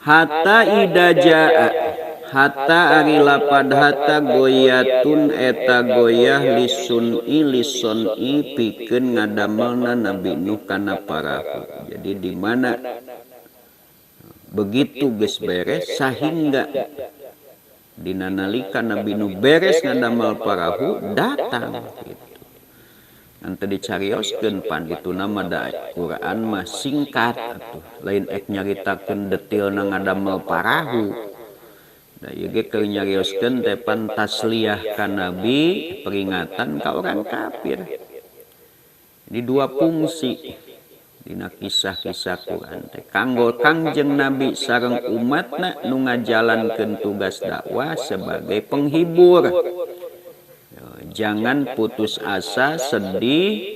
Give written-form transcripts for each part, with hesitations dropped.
Hatta idaja hatta ari lapad hatta goyatun eta goyah lisuni pikeun ngadamelna Nabi Nuh kana parahu. Jadi di mana begitu geus beres sahingga dina nalika Nabi Nuh beres ngadamel parahu datang gitu. Nanti dicarioskeun pan itu nama da Quran mah singkat atuh. Lain ek nyaritakeun detailna ngadamel parahu. Da ieu ge keur nyarioskeun teh pan tasliyah ka Nabi, peringatan ka orang kafir. Di dua fungsi dina kisah-kisah Quran teh kanggo Kangjeng Nabi sareng umatna nu ngajalankeun tugas dakwah sebagai penghibur. Jangan putus asa, sedih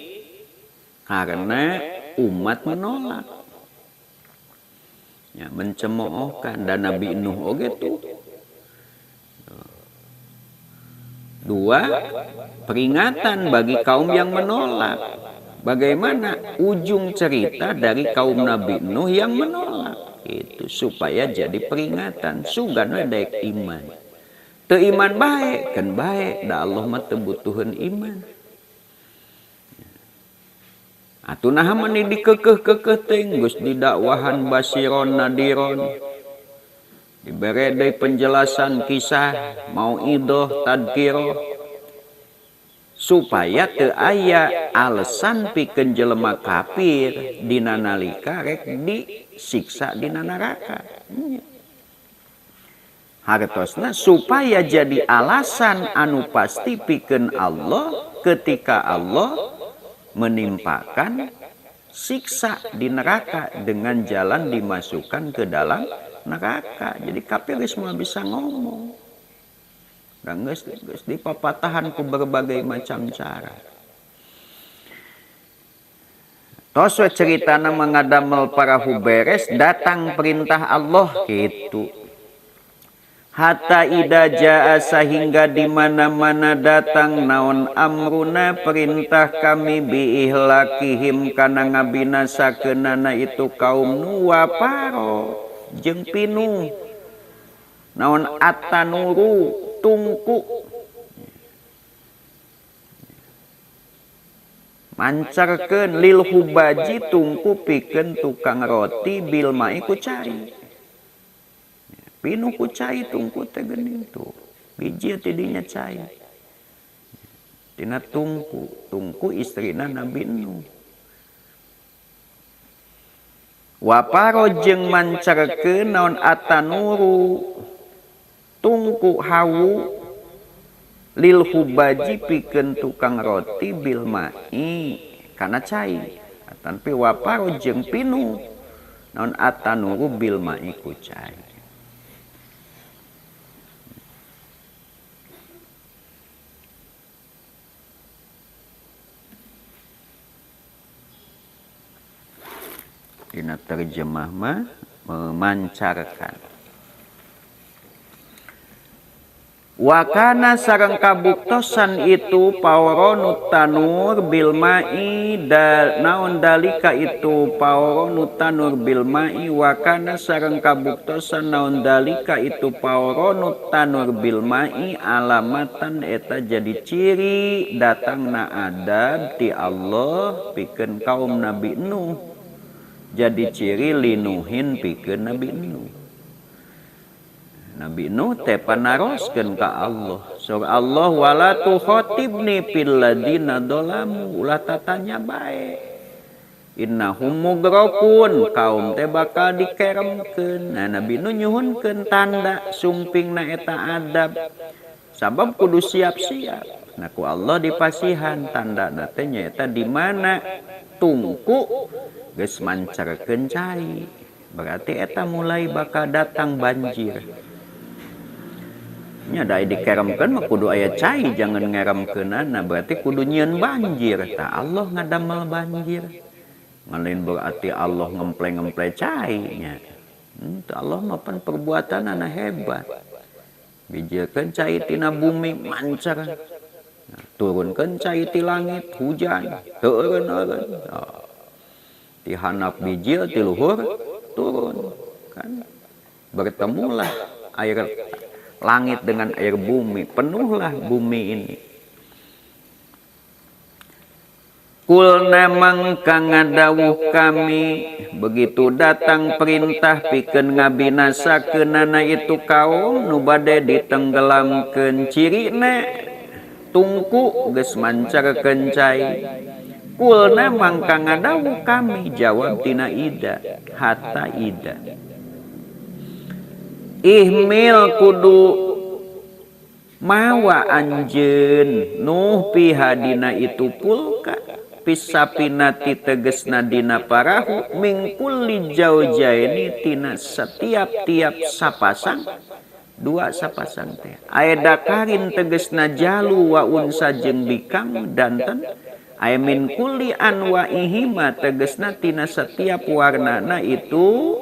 karena umat menolak. Ya, mencemoohkan dan Nabi Nuh oge tuh. Dua, peringatan bagi kaum yang menolak. Bagaimana ujung cerita dari kaum Nabi Nuh yang menolak itu supaya jadi peringatan sugana daek iman. Teu iman bae kan bae da Allah mah teu butuheun iman. Atuh naha meni dikeukeuh-keukeuh teh geus didakwahan basiron nadiron. Dibere deui penjelasan kisah mauidhah tadkirah supaya teu aya alasan pikeun jelema kafir dina nalika rek disiksa dina neraka. Hartosna supaya jadi alasan anu pasti pikeun Allah ketika Allah menimpakan siksa di neraka dengan jalan dimasukkan ke dalam neraka. Jadi kafir semua bisa ngomong. Dan geus dipapatahan ku berbagai macam cara. Tos we ceritana mengadamel parahu beres datang perintah Allah gitu. Hatta ida jaa sehingga di mana-mana datang naon amruna perintah kami biihlakihim kana ngabinasakeunana itu kaum Nuh wa paro jeung pinuh naon atanuru tungku mancarkeun lil hubaji tungku pikeun tukang roti bil mai ku cai. Pinuh ku cai tungku teh geuning tuh. Biji tidinya cai. Tina tungku istrina Nabi Nuh. Wa paro jeung mancarkeun naon atanuru tungku hawu lil hubaji pikeun tukang roti bil mai kana cai. Tanpi wa paro jeung pinuh naon atanuru bil mai ku cai. Dina terjemah mah memancarkan. Wakana sareng kabuktosan itu pawronut tanur bil mai naon dalika itu pawronut tanur bil mai wakana sareng kabuktosan naon dalika itu pawronut tanur bil mai alamatan eta jadi ciri datangna adab ti Allah pikeun kaum Nabi Nuh. Jadi ciri linuhin pikeun Nabi Nuh. Nabi Nuh teh panaroskeun ka Allah. Surah Allah wala tukhatibni fil ladina dzalamu ulah tatanya bae. Innahum mugrakun kaum teh bakal dikeremkeun. Nah Nabi Nuh nyuhunkeun tanda sumpingna eta adab. Sabab kudu siap-siap. Nah ku Allah dipasihan tandana teh nyaeta di mana tungku geus mancarkeun cai. Berarti eta mulai bakal datang banjir. Nya da dikeremkeun mah kudu aya cai jangan ngeremkeunana berarti kudu nyieun banjir. Tah Allah ngadamel banjir. Ngalain berarti Allah ngemple-ngemple cai nya. Allah mah pan perbuatanana hebat. bijieun cai tina bumi mancar, turunkeun cai ti langit hujan teureun-eureun, ti handap bijil ti luhur turun kan, bertemulah air langit dengan air bumi, penuhlah bumi ini. Kulna mangka ngadawuh kami, begitu datang perintah pikeun ngabinasakeunana itu kaum nu bade ditenggelamkeun cirina tungku geus mancarkeun cai. Kulna mangka ngadawuh kami, jawab tina ida, hatta ida. Ihmil kudu mawa anjeun nuh piha dina itu pulka, pisapinati tegesna dina parahu, mingkulli jaujaini tina setiap-tiap sapasang, dua sapasang teh. Aya dakarin tegesna jalu wa unsa jeung bikang danten, aya min kulli anwaihima tegesna tina setiap warnana itu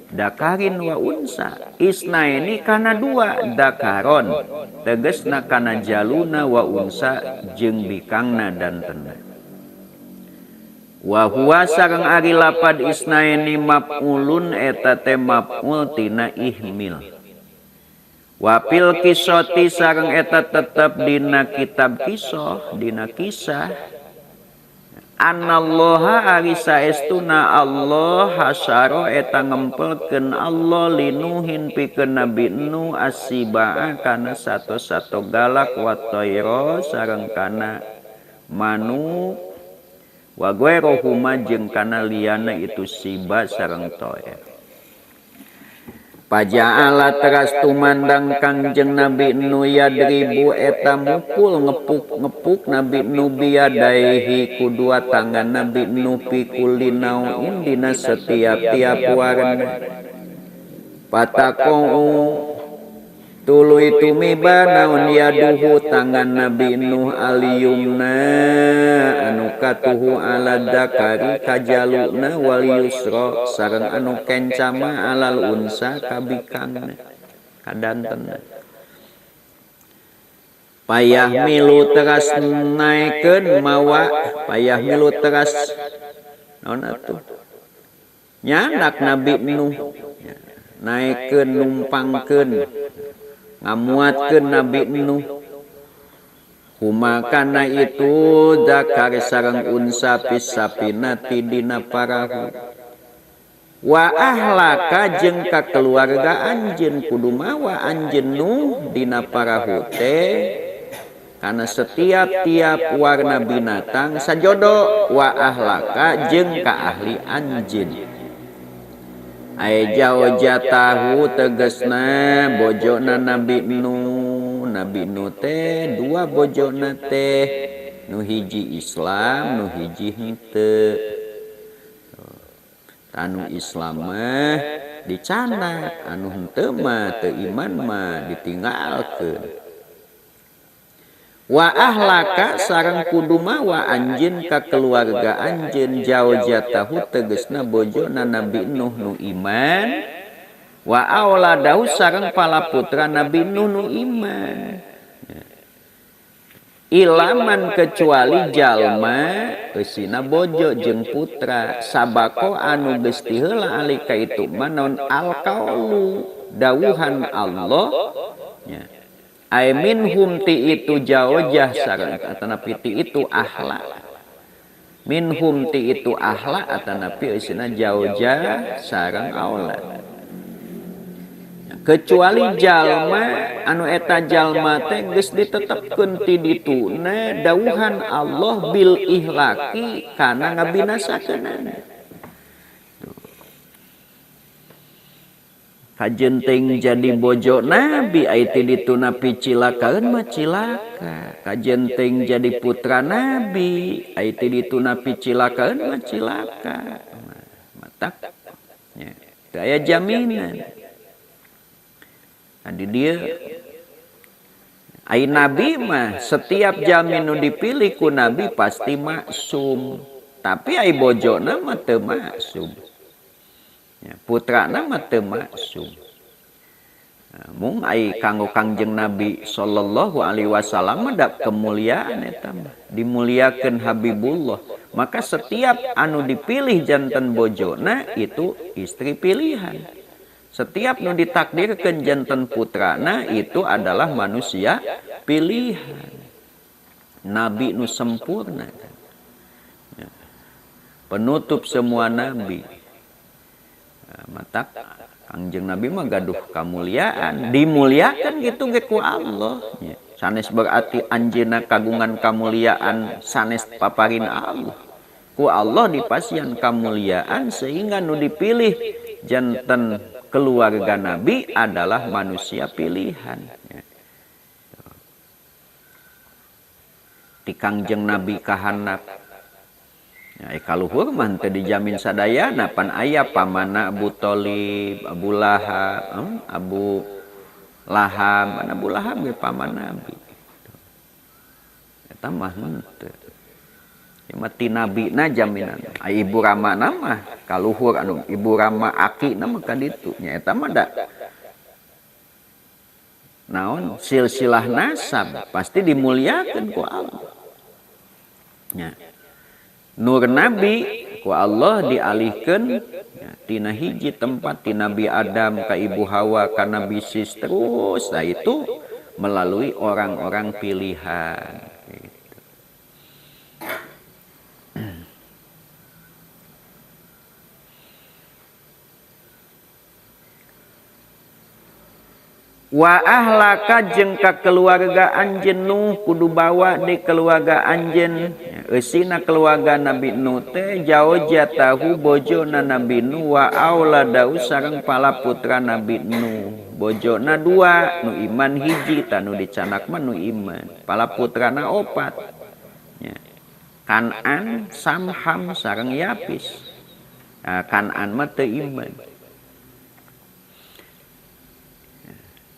dakarin wa unsa. Isnaini kana dua, dakaron tegesna kana jaluna wa unsa jeung bikangna dantenna. Wa huwa sareng ari lapad isnaini maf'ulun eta teh maf'ul tina ihmil. Wa fil qissati sareng eta tetep dina kitab qissah, dina kisah, Anallaha ari saestuna Allah hasyara eta ngempelkeun Allah linuhin pikeun Nabi Nuh asibaa kana sato-sato galak wa tayra sareng kana manuk wa ghairuhuma jeung kana liana itu siba sareng toya. Paja'ala teras tumandang Kangjeng Nabi Nuh yadribu eta mukul ngepuk Nabi Nuh biadaihi kudua tangan Nabi Nuh pikuli nauin dina setiap-tiap warna. Patakau tuluy tumiba naon yaduhu tangan Nabi Nuh aliyumna anu katuhu ala dakari kajaluna wal yusra sareng anu kencama alal unsa kabikangna kadantenna. Payah milu teras naikeun mawa, payah milu teras naon atuh nyandak Nabi Nuh naikeun numpangkeun ngamuatkeun Nabi Nuh humakana itu zakar sareng unsa pisapinati dina parahu wa ahlaka jeung ka keluarga anjeun kudu mawa anjeun Nuh dina parahu teh kana setiap-tiap warna binatang sajodo wa ahlaka jeung ka ahli anjeun. Aya jawjatahu tegesna bojona Nabi Nuh. Nabi Nuh teh dua bojona teh nu hiji Islam nu hiji henteu. Anu Islam mah dicanak, anu henteu mah teu iman mah ditinggalkeun. Wa ahlaka sareng kudu mawa anjeun ka keluarga anjeun jawjatahu tegesna bojona Nabi Nuh nu iman wa auladahu sareng palaputra Nabi Nuh nu iman. Ilaman kecuali jalma eusina bojo jeung putra sabako anu geus ti heula alika itu mah naon alqaulu dawuhan Allah nya. Ai minhum ti itu jaujah sareng atanapi ti itu ahla. Minhum ti itu ahla atanapi eusina jaujah sareng aulad. Kecuali jalma anu eta jalma teh geus ditetepkeun ti dituna dawuhan Allah bil ihlaki kana ngabinasakeunana. Kajenting jadi bojo Nabi aiti dituna picilakaeun mah cilaka. Kajenting jadi putra Nabi aiti dituna picilakaeun mah cilaka. Matak nya teu aya jaminan. Adi dieu ai Nabi mah setiap jamin nu dipilih ku Nabi pasti maksum. Tapi ai bojona mah teu maksum. Ya, putrana mah teu maksum. Mung ai kanggo Kangjeng Nabi sallallahu alaihi wasallam ada kemuliaan eta mah. Dimuliakeun Habibullah. Maka setiap anu dipilih janten bojona itu istri pilihan. Setiap nu ditakdirkeun janten putrana itu adalah manusia pilihan. Nabi nu sempurna. Penutup semua nabi. Matak Kangjeng Nabi mah gaduh kamuliaan, dimuliakan gitu ge ku Allah. Sanes berarti anjeunna kagungan kamuliaan sanes paparin Allah. Ku Allah dipasian kamuliaan sehingga nu dipilih janten keluarga Nabi adalah manusia pilihan. Ti Kangjeng Nabi kahandap kaluhur mah teu dijamin sadayana pan aya pamana Abu Thalib, Abu Lahab, Abu Lahab ge paman Nabi. Eta mah henteu. Ya mati nabina jaminan. Ibu Rama mah kaluhur anu Ibu Rama aki mah ka ditu nya eta mah da naon silsilah nasab pasti dimuliakeun ku Allah. Nya Nur Nabi ku Allah dialihkeun tina hiji tempat ti Nabi Adam ka Ibu Hawa ka Nabi Sis terus itu melalui orang-orang pilihan. Wa ahlaka jeung ka keluarga anjeun Nuh kudu bawa di keluarga anjeun eusina keluarga Nabi Nuh teh jaujatahu bojona Nabi Nuh wa auladau sareng palaputra Nabi Nuh. Bojona dua, nu iman hiji, tanu dicanak mah nu iman. Palaputrana opat. Kan'an, Sam, Ham sareng Yapis. Kan'an mah teu iman.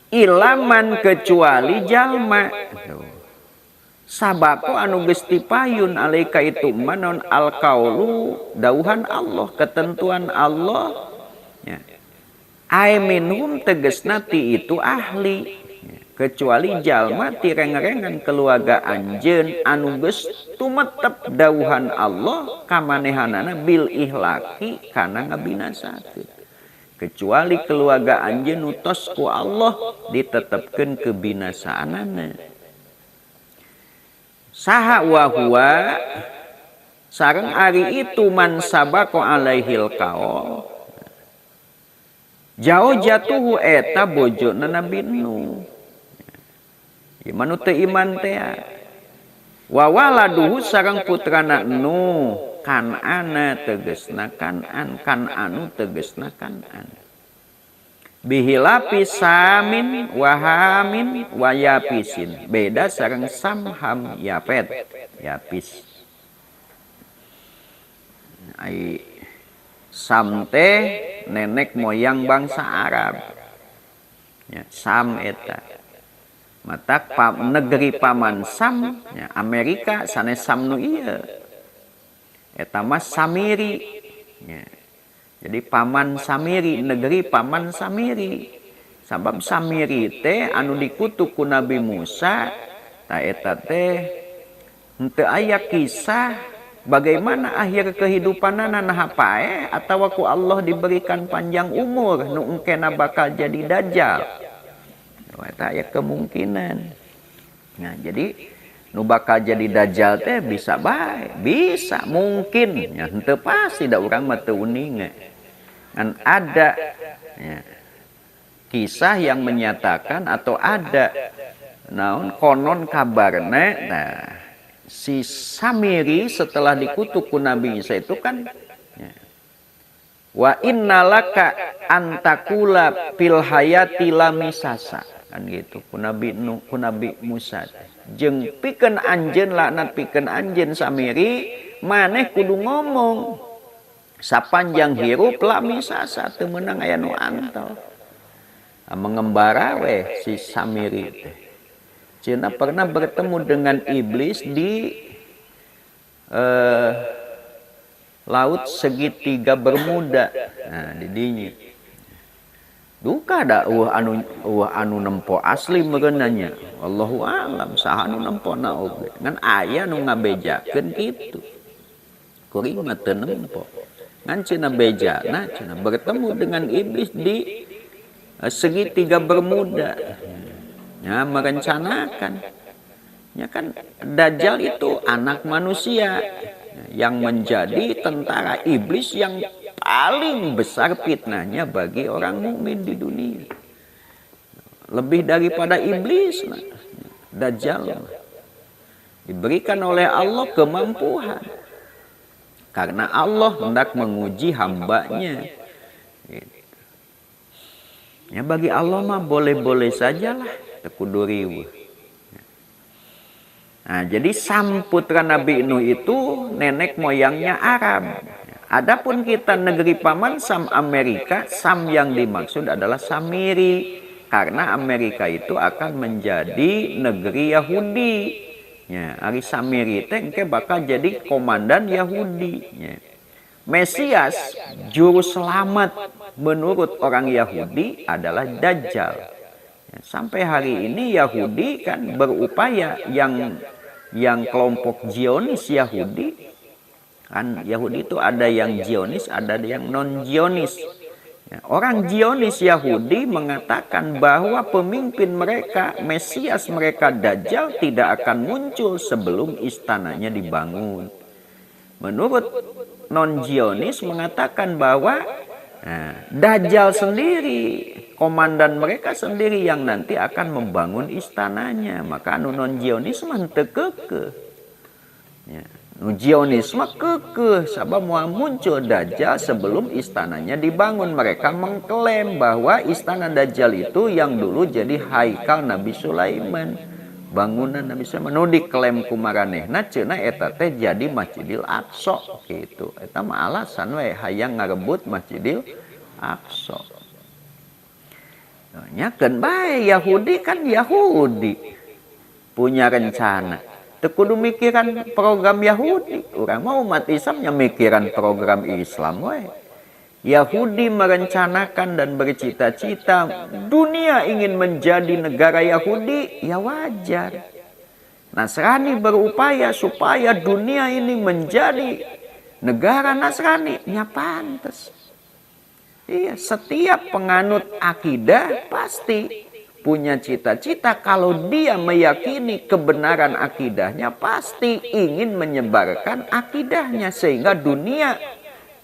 Ilaman kecuali jalma sabako anu geus dipayun alaika itu manon alqaulu dauhan Allah ketentuan Allah ai minhum tegesna ti itu ahli kecuali jalma ti rengerengan keluarga anjeun anu geus tumetep dauhan Allah kamanehanana bil ihlaki kana ngabinasakeun. Kecuali keluarga anjeun utos ku Allah ditetepkeun kebinasaanana. Saha wa huwa sareng ari itu man sabaqo alaihil qaul. Jauh jatuhu eta bojona Nabi Nuh. Iman teu iman teh. Wa waladuhu sareng putrana Nuh. Kan'ana tegesna Kan'an, Kan'anu tegesna Kan'an. Bihilapi Samin, Wahamin, Wayapisin. Beda sareng Sam, Ham, Yapet, Yapis. Ai Sam teh nenek moyang bangsa Arab. Ya, Sam eta. Matak negeri paman Sam, ya, Amerika sanes Sam nu ieu. Eta mah Samiri. Ya. Jadi paman Samiri, negeri paman Samiri. Sabab Samiri teh anu dikutuk ku Nabi Musa, ta eta teh henteu aya kisah bagaimana akhir kehidupanana naha pae atawa ku Allah diberikan panjang umur nu engkena bakal jadi dajjal. Eta aya kemungkinan. Nah, jadi nu bakal jadi dajjal teh bisa bae, bisa mungkin ya henteu pasti da urang mah teu uning. Kan ada ya, kisah yang menyatakan atau ada naon konon kabarna nah si Samiri setelah dikutuk ku Nabi Isa itu kan ya, wa innalaka antakula fil hayati lamisasa kan gitu ku Nabi Nuh ku Nabi Musa jeung pikeun anjeun laknat pikeun anjeun Samiri maneh kudu ngomong sapanjang hirup lamisasa teu meunang aya nu antol mengembara we si Samiri teh cenah pernah bertemu dengan iblis di laut segitiga Bermuda nah di dinya duka ada anu nempo asli merenanya. Wallahu alam saha anu nempo na oge. Ngan aya nu ngabejakeun kitu. Kuring mah teu nempo. Ngan cenah bejana cenah bertemu dengan iblis di segitiga Bermuda. Ya, merencanakan. Ya kan, Dajjal itu anak manusia yang menjadi tentara iblis yang paling besar fitnahnya bagi orang mukmin di dunia. Lebih daripada iblis, nah, Dajjal diberikan oleh Allah kemampuan. Karena Allah hendak menguji hambanya. Ya bagi Allah mah boleh-boleh sajalah. Tekudu riweuh. Nah, jadi Sam putra Nabi Nuh itu nenek moyangnya Arab. Adapun kita negeri paman Sam Amerika, Sam yang dimaksud adalah Samiri. Karena Amerika itu akan menjadi negeri Yahudi. Ya, ari Samiri teh engke bakal jadi komandan Yahudi. Ya. Mesias, juru selamat menurut orang Yahudi adalah Dajjal. Ya, sampai hari ini Yahudi kan berupaya yang kelompok Zionis Yahudi kan Yahudi itu ada yang Zionis ada yang non Zionis. Ya, orang Zionis Yahudi mengatakan bahwa pemimpin mereka Mesias mereka Dajjal tidak akan muncul sebelum istananya dibangun. Menurut non Zionis mengatakan bahwa Dajjal sendiri komandan mereka sendiri yang nanti akan membangun istananya. Maka non Zionisme teu keukeuh. Ya, nu Zionisme keukeuh sabab moal muncul Dajjal sebelum istananya dibangun. Mereka mengklaim bahwa istana Dajjal itu yang dulu jadi haikal Nabi Sulaiman. Bangunan Nabi Sulaiman nu diklaim ku maranehna cenah eta teh jadi Masjidil Aqsa kitu. Eta mah alasan we hayang ngarebut Masjidil Aqsa. Nyakeun bae Yahudi kan Yahudi punya rencana. Teu kudu mikiran program Yahudi. Urang mah umat Islamnya mikiran program Islam we. Yahudi merencanakan dan bercita-cita dunia ingin menjadi negara Yahudi, ya wajar. Nasrani berupaya supaya dunia ini menjadi negara Nasrani, ya pantas. Iya, setiap penganut akidah pasti punya cita-cita kalau dia meyakini kebenaran akidahnya pasti ingin menyebarkan akidahnya sehingga dunia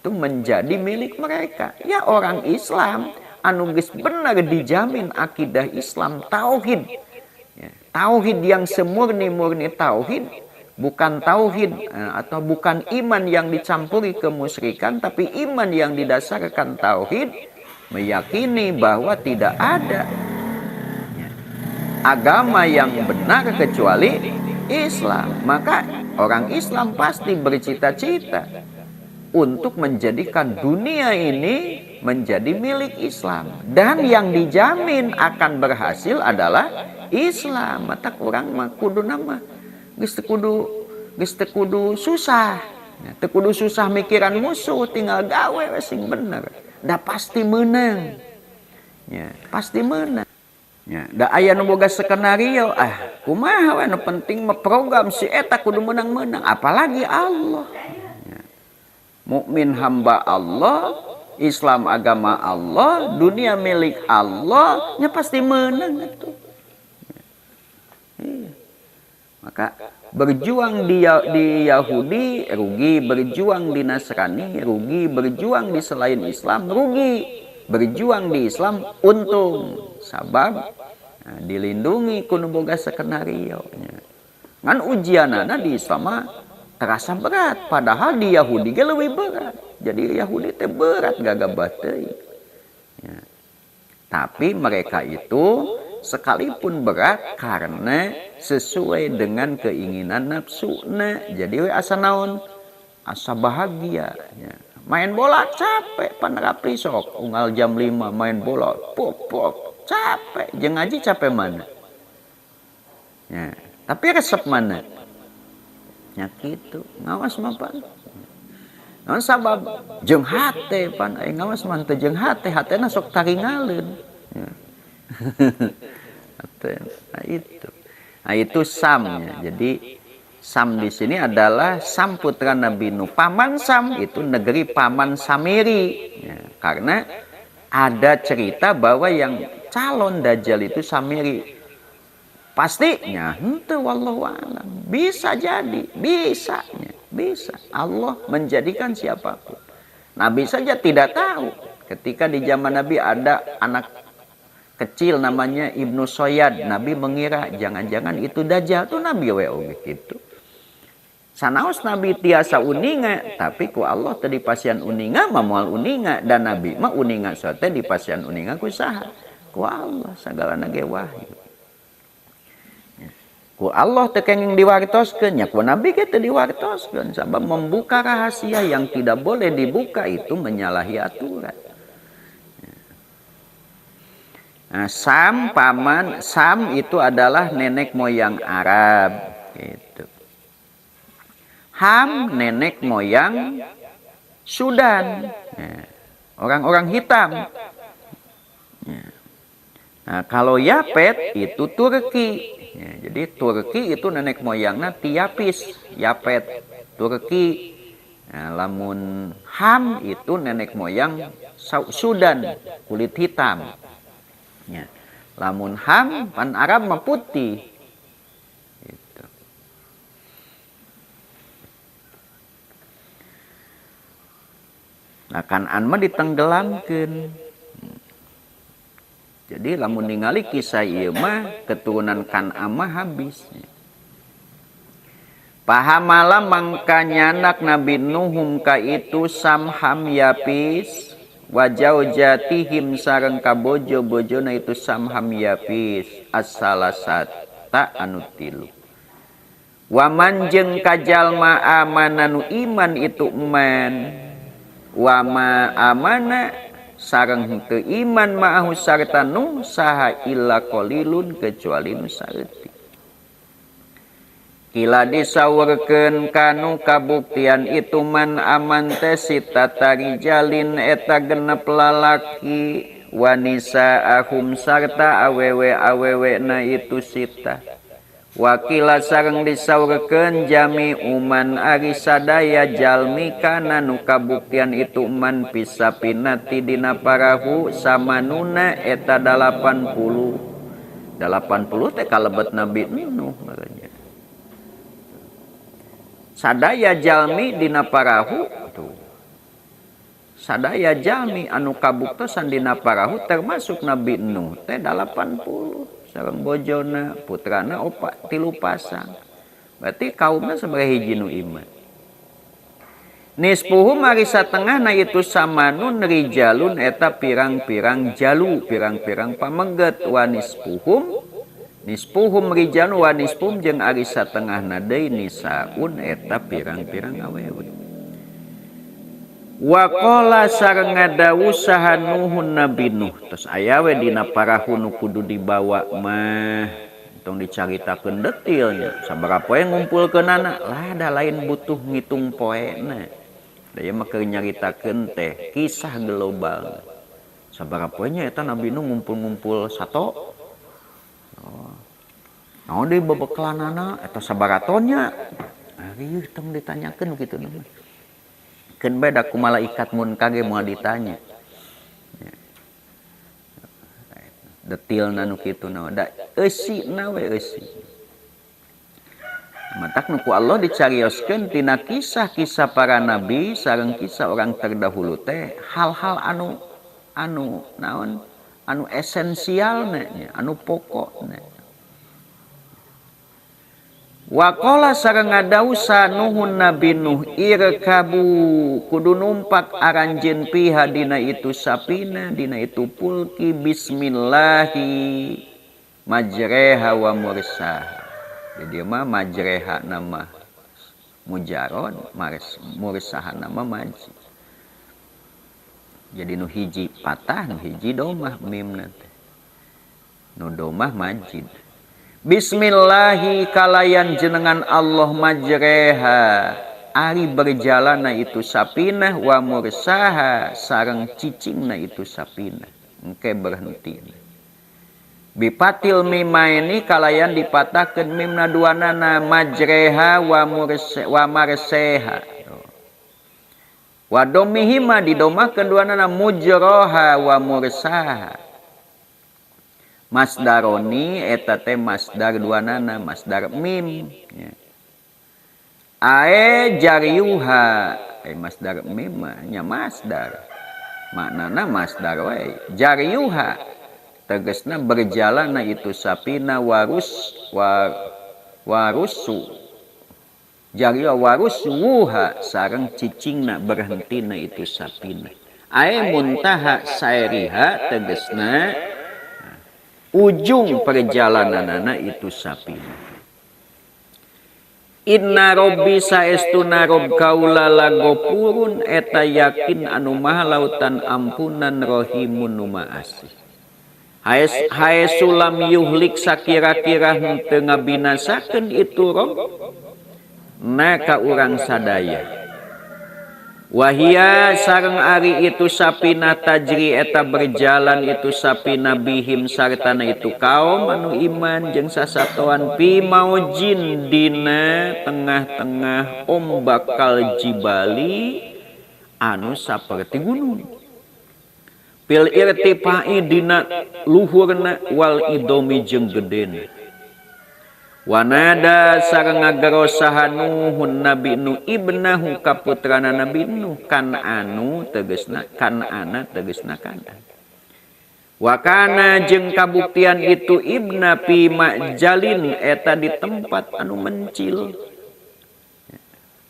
itu menjadi milik mereka. Ya orang Islam anu geus benar dijamin akidah Islam tauhid. Ya, tauhid yang semurni-murni tauhid, bukan tauhid atau bukan iman yang dicampuri kemusyrikan, tapi iman yang didasarkan tauhid, meyakini bahwa tidak ada agama yang benar kecuali Islam. Maka orang Islam pasti bercita-cita untuk menjadikan dunia ini menjadi milik Islam. Dan yang dijamin akan berhasil adalah Islam. Mata kurang mah kudu nama geus teu kudu susah. Teu kudu susah mikiran musuh, tinggal gawe we sing bener. Da pasti menang. Ya, pasti menang. Ya, da aya nu boga skenario, kumaha we nu penting mah program si eta kudu menang-menang, apalagi Allah. Ya. Mukmin hamba Allah, Islam agama Allah, dunia milik Allah, nya pasti menang atuh. Ya. Maka berjuang di Yahudi rugi, berjuang di Nasrani rugi, berjuang di selain Islam rugi, berjuang di Islam untung sabab dilindungi kudu boga skenario nya. Ngan ujianana di Islam terasa berat padahal di Yahudi ge leuwih berat. Jadi Yahudi teh berat gagabah teuing. Ya. Tapi mereka itu sekalipun berat karena sesuai dengan keinginan nafsuna. Jadi we asa naon? Asa bahagia. Ya. Main bola capek panerapi sok unggal jam 5 main bola pop capek jeung ngaji capek mana? Ya. Tapi resep mana? Ya gitu. Ngawas mah pan. Naon sabab jeung hate pan ngawas mah teu jeung hate, hatena sok taringaleun. Nah itu Samnya. Jadi Sam di sini adalah Sam putra Nabi Nuh. Paman Sam itu negeri paman Samiri. Ya, karena ada cerita bahwa yang calon Dajjal itu Samiri. Pastinya, itu wallahu alam. Bisa jadi, bisa. Allah menjadikan siapapun. Nabi saja tidak tahu. Ketika di zaman Nabi ada anak kecil namanya Ibnu Soyad. Nabi mengira jangan-jangan itu Dajjal. Itu Nabi begitu. Sanaos Nabi tiasa uninga, tapi ku Allah tadi pasien uninga mamual uninga, dan Nabi mah uninga sote di pasien uninga ku saha ku Allah segala nage wahyu. Ku Allah tekenging diwartoskeun, nya ku Nabi ge teu diwartoskeun sabab membuka rahasia yang tidak boleh dibuka itu menyalahi aturan. Nah, Sam itu adalah nenek moyang Arab gitu. Ham nenek moyang Sudan, orang-orang hitam. Nah, kalau Yapet itu Turki. Jadi Turki itu nenek moyangnya Tiapis, Yapet, Turki. Nah, lamun Ham itu nenek moyang Sudan, kulit hitam. Lamun Ham pan Arab mah putih. Nah, Kan'an mah ditenggelamkeun. Jadi lamun ningali kisah ieu mah keturunan Kan'an mah habis. Pahamala mangka nyanak Nabi Nuhum ka itu Sam Ham Yapis wajau jatihim sareng ka bojo-bojona itu Sam Ham Yapis as-salasata anu tilu. Waman jeung kajalma amananu iman itu eman. Wama amana sareng teu iman ma'ahu sarta Nuh saha illa qalilun kecuali nu saeutik. Kila disaurkeun kanu kabuktian itu man aman teh sita tarijalin eta genep lalaki wanisa ahum sarta awewe na itu sita. Wakila sareng disaurkeun jami uman ari sadaya jalmi kana nu kabuktian itu man pisapinati dina parahu samanuna eta 80 teh kalebet Nabi Nuh makanya. Sadaya jalmi dina parahu tuh. Sadaya jalmi anu kabuktosan dina parahu termasuk Nabi Nuh teh 80. Sareng bojona, putrana 3 pasang. Berarti kaumna sebagai hiji nu iman. Nispuhum ari satengahna itu samanun rijalun eta pirang-pirang jalu, pirang-pirang pamengget wa nispuhum rijalun wa nispuhum jeung ari satengahna deui nisaun eta pirang-pirang awewe. Wa qala sareng ngadawu saha Nuhun Nabi Nuh tos aya we dina parahu nu kudu dibawa mah tong dicaritakeun detailnya sabaraha poe ngumpulkeunana lah da lain butuh ngitung poena da ieu mah keur nyaritakeun teh kisah global sabaraha poe nya eta Nabi Nuh ngumpul-ngumpul sato naon deui bebeklanana eta sabaratonnya ari tong ditanyakeun kitu mah. Keun beda ku malaikat munkar ge moal ditanya. Detailna nu kitu naon da eusina we eusi. Matak nu ku Allah dicarioskeun tina kisah-kisah para nabi sareng kisah orang terdahulu teh hal-hal anu naon anu esensialna anu pokokna. Wa qala sareng ngadawu sanuhun Nabi Nuh irkabu kudu numpak aranjeun piha dina itu sapina dina itu pulki bismillahi majreha wa mursaha. Jadi mah majreha nama mujarad mursaha nama majid. Jadi nu hiji patah nu hiji domah mimna teh. Nu domah majid. Bismillahi kalayan jenengan Allah majreha ari berjalana itu sapinah wa mursaha sareng cicingna itu sapinah engke berhenti Bipatil mimaini kalayan dipatahkeun mimna duanana majreha wa marseha. Wa domihima didomakeun duanana mujroha wa mursaha. Masdaroni eta teh masdar duanana masdar mim. Ae jariuha masdar mim nya masdar. Maknana masdar wae jariuha tegasna berjalanna itu sapina warusu jariuha warusuha sareng cicingna berhentina itu sapina. Ae muntaha sairiha tegasna ujung perjalananana itu sapina. Inna robbi saestuna rob kaula lagopurun eta yakin anu maha lautan ampunan rohimun nu maasih. Hae sulam yuhlik sakira-kira henteu ngabinasakeun itu rob na ka urang sadaya. Wahia sareng ari itu sapina tajri eta berjalan itu sapina bihim sartana itu kaum anu iman jeung sasatoan pi maujin dina tengah-tengah ombak kal jibali anu saperti gunung. Pil irtifai dina luhurna wal idomi jeung gedena. Wanada sareng ngagerosaha Nuhun Nabi Nuh ibnahu ka putrana Nabi Nuh Kan'anu tegasna Kan'ana tegasna Kan'an. Wa kana jeung kabuktian itu ibna pi majalin eta di tempat anu mencil.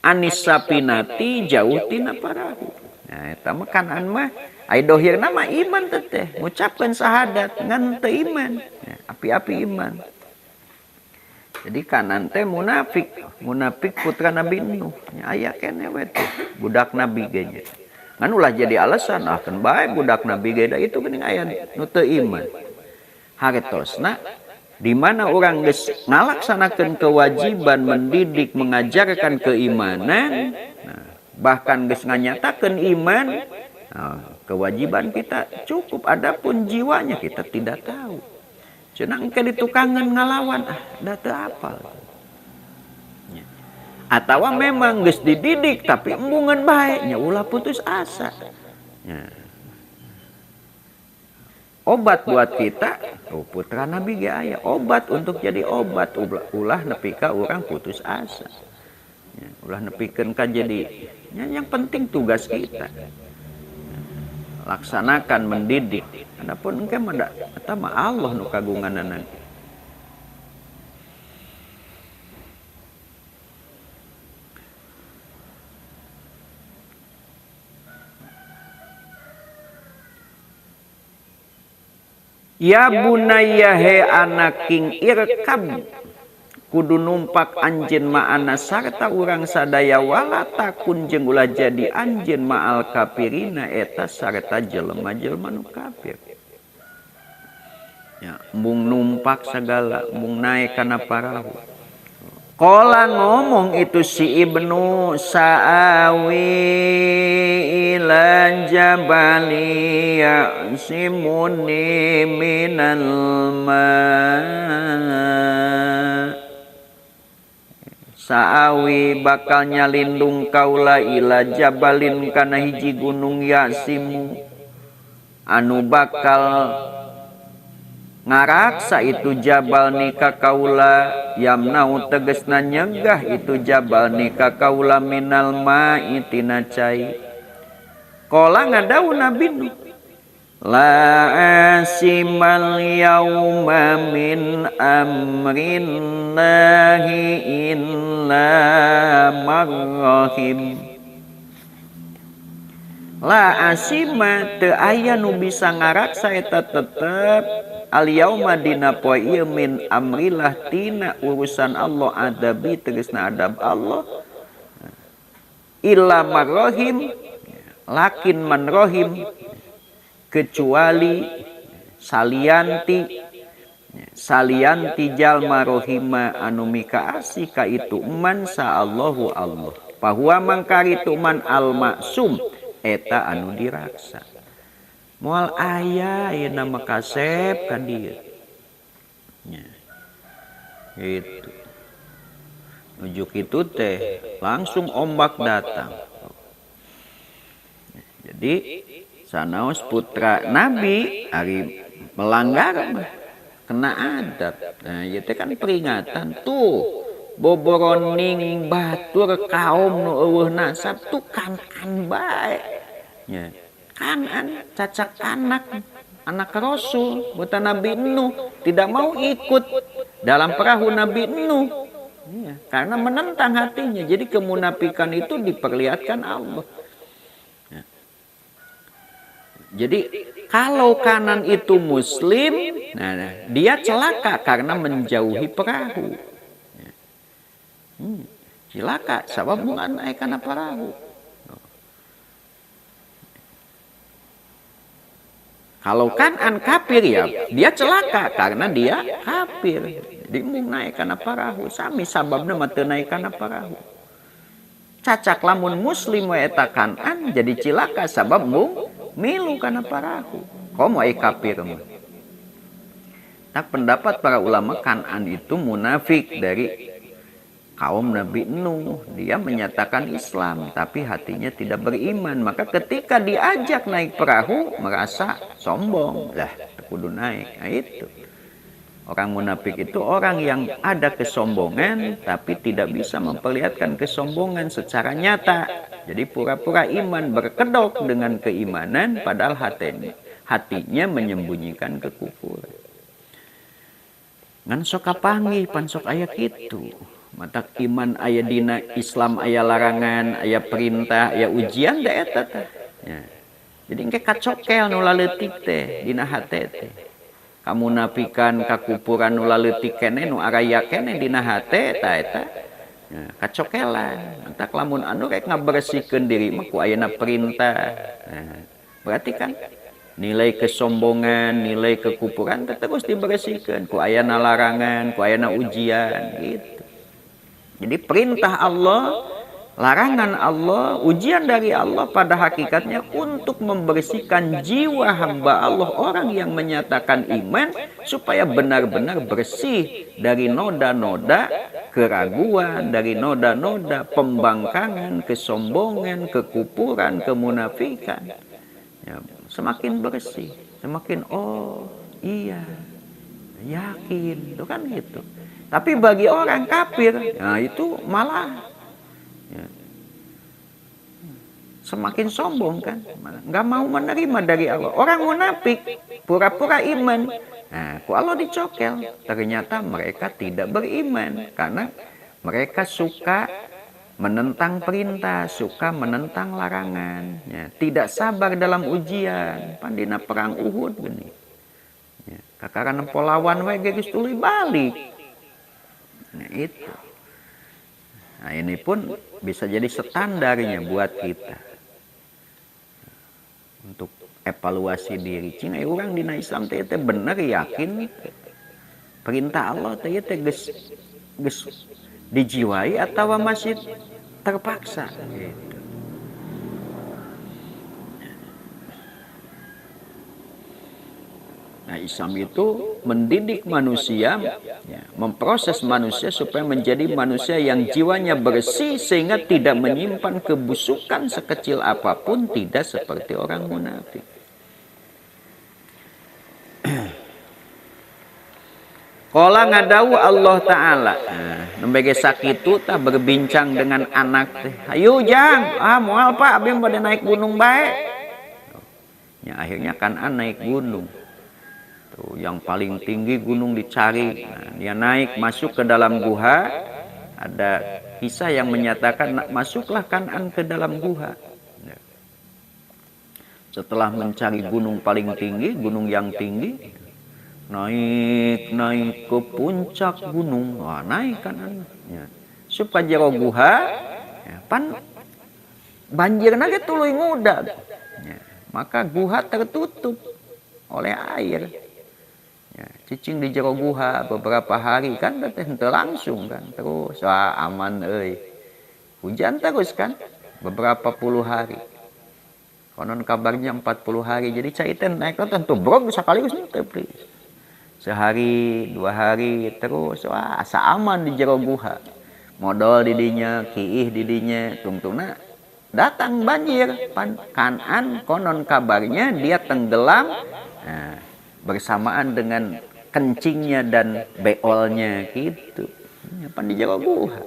Anis sapinati jauh tina parahu. Nah eta mah Kan'an mah ai dohirna mah iman teh ngucapkeun syahadat ngan teu iman. Api-api iman. Jadi Kanan teh munafik putra Nabi Nuh. Aya keneh we teh budak Nabi ge nya. Ngan ulah jadi alasan kan bae budak Nabi ge da itu geuning aya nu teu iman. Hartosna di mana orang geus ngalaksanakeun kewajiban mendidik mengajarkan keimanan, bahkan geus nganyatakeun iman, kewajiban kita cukup, adapun jiwanya kita tidak tahu. Cenah engke ditukangan ngalawan da teu apal. Atawa memang geus dididik tapi embungan bae nya ulah putus asa. Obat buat kita, putra Nabi ge aya obat untuk jadi obat ulah nepi ka urang putus asa. Ulah nepikeun ka jadi yang penting tugas kita. Laksanakan mendidik. Adapun engke mah eta mah Allah nu kagunganana. Ya bunayya he anaking irkab kudu numpak anjeun ma'ana sarta urang sadaya wala takun jeung ulah jadi anjeun ma'al kafirina eta sarta jelema-jelema nu kafir. Ya, mung numpak segala, mung naik kana parahu. Qala ngomong itu si Ibnu sa'awi ila jabali ya'simuni minal ma' Sa'awi bakal nyalindung kaula ila jabalin kana hiji gunung ya'simu anu bakal ngaraksa itu jabal nika kaula yamnau tegesna nyegah itu jabal nika kaula minal ma'i tina cai. Qala ngadawu Nabi Nuh la asimal yauma min amrillahi illa marrahim. La asima teu aya nu bisa ngaraksa eta tetep al yauma dina poe ieu min amrillah tina urusan Allah adabi tegasna adab Allah illa marrahim lakin man rahim kecuali salianti jalma rohima anu mika asih ka itu man sa'allahu Allah bahwa mangkari itu man al maksum eta anu diraksa. Moal aya ieu nama kasep ka dieu. Gitu. Nuju kitu teh langsung ombak datang. Jadi sanaos putra Nabi ari melanggar mah kena adab. Nah, itu kan peringatan tuh. Boboroning batur kaum nu eueuh nasab tuh Kanan bae. Ya. Kanan cacak anak Rasul, buatan Nabi Nuh tidak mau ikut dalam perahu Nabi Nuh. Ya, karena menentang hatinya. Jadi kemunafikan itu diperlihatkan Allah. Ya. Jadi kalau Kanan itu muslim, nah, dia celaka karena menjauhi perahu. Cilaka sabab mungan naik kana perahu. Kalau Kanan kafir ya dia celaka karena dia kafir. Jadi mung naik kana perahu sami sababna mah teu naik kana perahu. Cacak lamun muslim we eta Kanan jadi cilaka sabab mung milu kana perahu. Komo ai kafir mah. Nah, pendapat para ulama Kanan itu munafik dari kaum Nabi Nuh. Dia menyatakan Islam tapi hatinya tidak beriman. Maka ketika diajak naik perahu merasa sombong. Lah kudu naik. Nah itu. Orang munafik itu orang yang ada kesombongan tapi tidak bisa memperlihatkan kesombongan secara nyata. Jadi pura-pura iman berkedok dengan keimanan padahal hatinya menyembunyikan kekufuran. Ngan sok kapanggih pan sok aya kitu. Mata iman aya dina Islam aya larangan, aya perintah, aya ujian da eta teh. Ya. Jadi engke kacokel nu laleutik teh dina hate teh. Kamunafikan, kakupuran nu laleutik keneh nu araya keneh dina hate ta eta. Ya, kacokelan. Entak lamun anu rek ngabersihkeun diri mah ku ayeuna perintah. Nah, berarti kan nilai kesombongan, nilai kekupuran terus dibersihkeun ku ayeuna larangan, ku ayeuna ujian gitu. Jadi perintah Allah, larangan Allah, ujian dari Allah pada hakikatnya untuk membersihkan jiwa hamba Allah, orang yang menyatakan iman supaya benar-benar bersih dari noda-noda keraguan, dari noda-noda pembangkangan, kesombongan, kekupuran, kemunafikan. Ya, semakin bersih, semakin oh iya, yakin, itu kan gitu. Tapi bagi orang kafir, nah itu malah ya, semakin sombong kan, nggak mau menerima dari Allah. Orang munafik, pura-pura iman, nah, ku Allah dicokel. Ternyata mereka tidak beriman karena mereka suka menentang perintah, suka menentang larangan, ya, tidak sabar dalam ujian. Pandina perang Uhud gini, ya, kakaran polawan we geus tuluy balik. Nah itu. Nah ini pun bisa jadi standarnya buat kita untuk evaluasi diri. Cing orang dina Islam teh bener yakin perintah Allah teh geus dijiwai atau masih terpaksa gitu. Nah, Islam itu mendidik manusia, ya, memproses manusia supaya menjadi manusia yang jiwanya bersih sehingga tidak menyimpan kebusukan sekecil apapun, tidak seperti orang munafik. Qala ngadawu Allah Ta'ala. Nah, nembege sakitu tah berbincang dengan anak teh. Ayo jang, moal Pak, abdi bade naik gunung bae. Ya, akhirnya Kanan naik gunung. Tuh, yang paling tinggi gunung dicari. Nah, dia naik masuk ke dalam guha. Ada kisah yang menyatakan masuklah Kanan ke dalam guha. Ya. Setelah mencari gunung paling tinggi, gunung yang tinggi, naik ke puncak gunung. Wah, naik Kanan. Ya. Supaya jero guha, ya, pan banjirna ge tuluy ngudag. Ya. Maka guha tertutup oleh air. Ya, cicing di jero guha beberapa hari kan teu langsung kan terus aman euy. Hujan terus kan beberapa puluh hari. Konon kabarnya 40 hari. Jadi cai teh naik tentu brog sakaligus teu sehari 2 hari terus wah asa aman di jero guha. Modal didinya, kiih didinya, tungtungna datang banjir. Kanan konon kabarnya dia tenggelam bersamaan dengan kencingnya dan beolnya gitu. Pan di jero guha.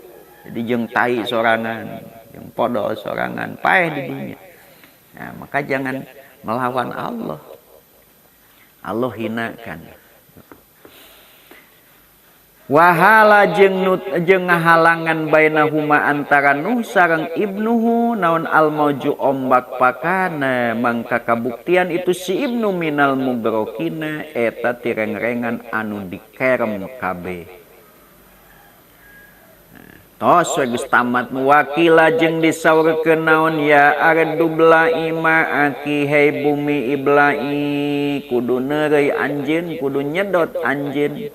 Jadi jeung tai sorangan, jeung podol sorangan, paeh didinya. Nah, maka jangan melawan Allah. Allah hinakan. Wahala jeung ngahalangan bainahuma antara Nuh sareng ibnuhu naon al-mauju ombak pakana mangka kabuktian itu si ibnu minal mugrokina eta tireng-rengan anu dikerem kabeh. Tos geus tamat wakila jeung disaurkeun naon ya ardu blai ma'aki hei bumi iblai kudu neureuy anjeun kudu nyedot anjeun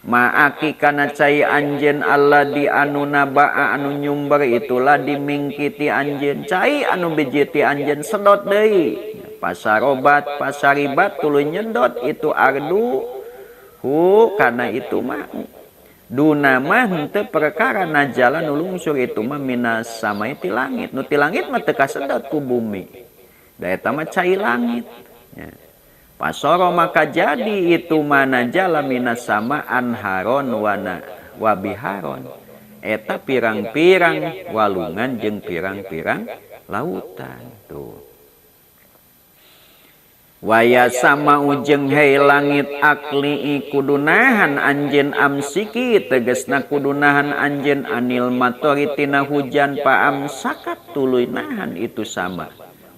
ma'aki kana cai anjeun alladzi anu naba'a anu nyumber itulah dimingkiti anjeun cai anu biji ti anjeun sedot deui pasarobat pasaribat tuluy nyedot itu ardu hu kana itu mah duna mah henteu perkara najala nu lungsur itu mah minas samai ti langit nu ti langit mah teu kasedot ku bumi da eta mah cai langit ya. Pasoro maka jadi itu mana jala minas sama anharon wa biharon eta pirang-pirang walungan jeung pirang-pirang lautan tuh. Waya sama ujeng hei langit akli kudunahan anjen amsiki tegesna kudunahan anjen anil matori tina hujan paam sakat tuluy nahan itu sama.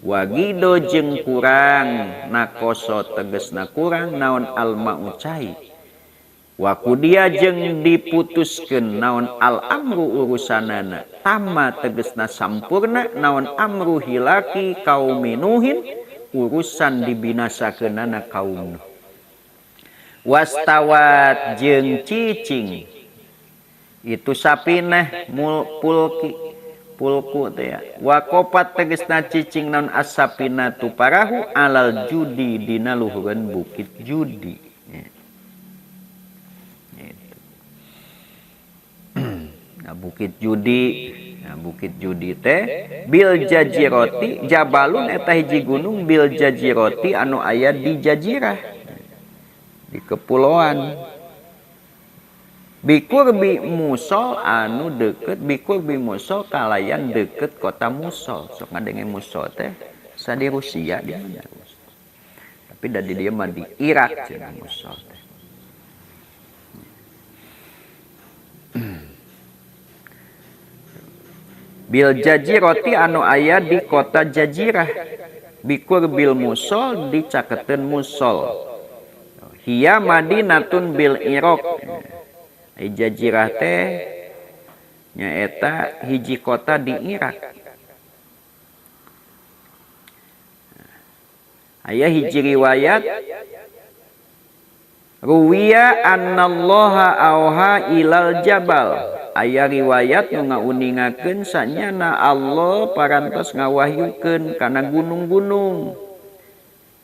Wagido jeung kurang nakoso tegesna kurang naon alma ucai. Wakudia jeung diputuskeun naon al amru urusanana tama tegesna sampurna naon amru hilaki kauminuhin urusan dibinasakeunana kaum Nuh. Wastawat jeung cicing itu sapinah pulku teh ya. Wakopat tegesna cicing naon asapina tu parahu alal judi dina luhureun bukit judi. Nah, bukit judi teh bil jajiroti jabalun eta hiji gunung bil jajiroti anu aya di jazirah di kepulauan bikurbi musol anu deket bikurbi musol kalayan deket kota Musol sok ngadenge Musol teh sa di Rusia dia tapi da di dieu mah di Irak cenah Musol teh. Bil jajiroti anu aya di kota Jazirah bikur bil Musol dicaketeun Musol hiya madinatun bil Iraq Jazirah teh nyaeta hiji kota di Irak aya hiji riwayat ruwiya annallaha auha ilal jabal aya riwayat nu ngauningakeun sanyana Allah parantos ngawahyukeun kana gunung-gunung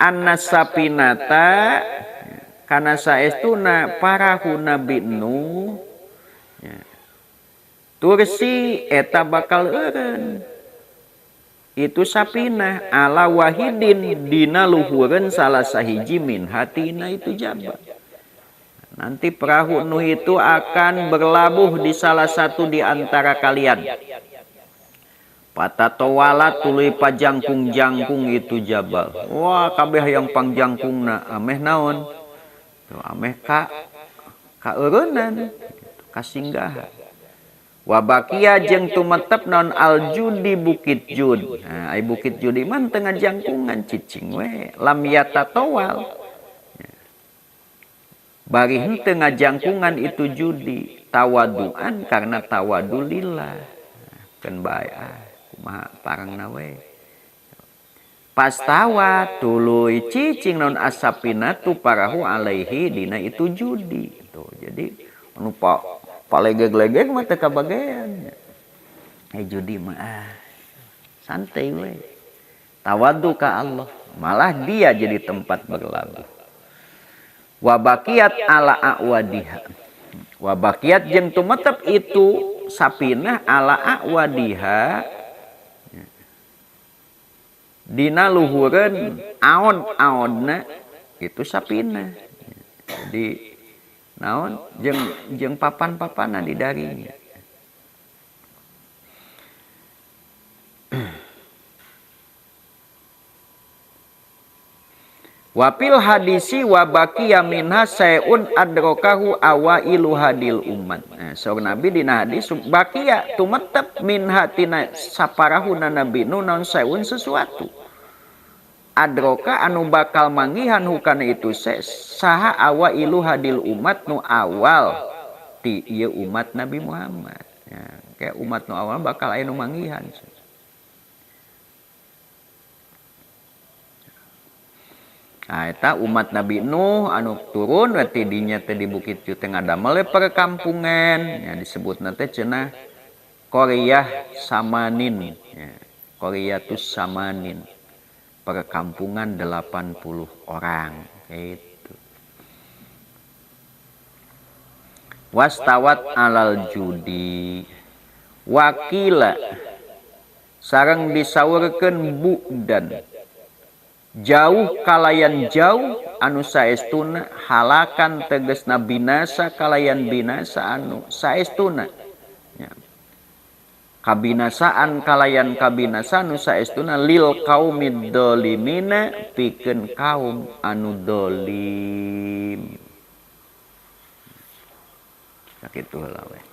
annasapinata kana saestuna parahu Nabi Nuh tursi eta bakal eureun itu sapinah ala wahidin dina luhureun salah sahiji min hatina itu jabal. Nanti perahu Nuh itu akan berlabuh di salah satu di antara kalian. Patatowala tuluy pajangkung-jangkung itu jabal. Wah, kabeh yang pangjangkungna ameh naon? Tuh ameh kaeureunnan, kasinggahan. Wabakia jeung tumetep naon aljudi bukit jud. Nah, ai bukit judi mah teu ngajangkungan cicing we. Lam yatatawal. Bari henteu ngajangkungan itu judi tawaduan karena tawadulillah kan bae kumaha parangna we pas tawa tuluy cicing naon asapina tu parahu alaihi dina itu judi tuh jadi anu palegeg-legeg mah teu kabagean judi mah santai we tawadu ka Allah malah dia jadi tempat berlabuh. Wa baqiyat ala awadiha. Wa baqiyat jeung tumetep itu sapinah ala awadiha dina luhureun aon-aonna itu sapinah. Jadi naon jeung papan-papanna di daring. Wapil hadisi wa baqiya minha sayun adrokahu awailu hadil ummat. Nah, saur Nabi dina hadis baqiya tumetep minha tina saparahuna nabi nu naon sayun sesuatu. Adroka anu bakal manggihan hukana itu saha awailu hadil ummat nu awal ti ieu umat Nabi Muhammad. Ya, kayak umat nu awal bakal aya nu manggihan. Nah, eta umat Nabi Nuh anu turun berarti dinya teh di bukit teu ngadamel perkampungan ya disebutna teh cenah Qaryah Samanin ya, Qaryatus Samanin perkampungan 80 orang gitu. Wastawat alal judi wakila sareng disaurkeun bu'dan jauh kalayan jauh anu saestuna halakan tegesna binasa kalayan binasa anu saestuna ya. Kabinasaan kalayan kabinasa anu saestuna lil qaumid dolimina pikeun kaum anu dolim sakitu heula we.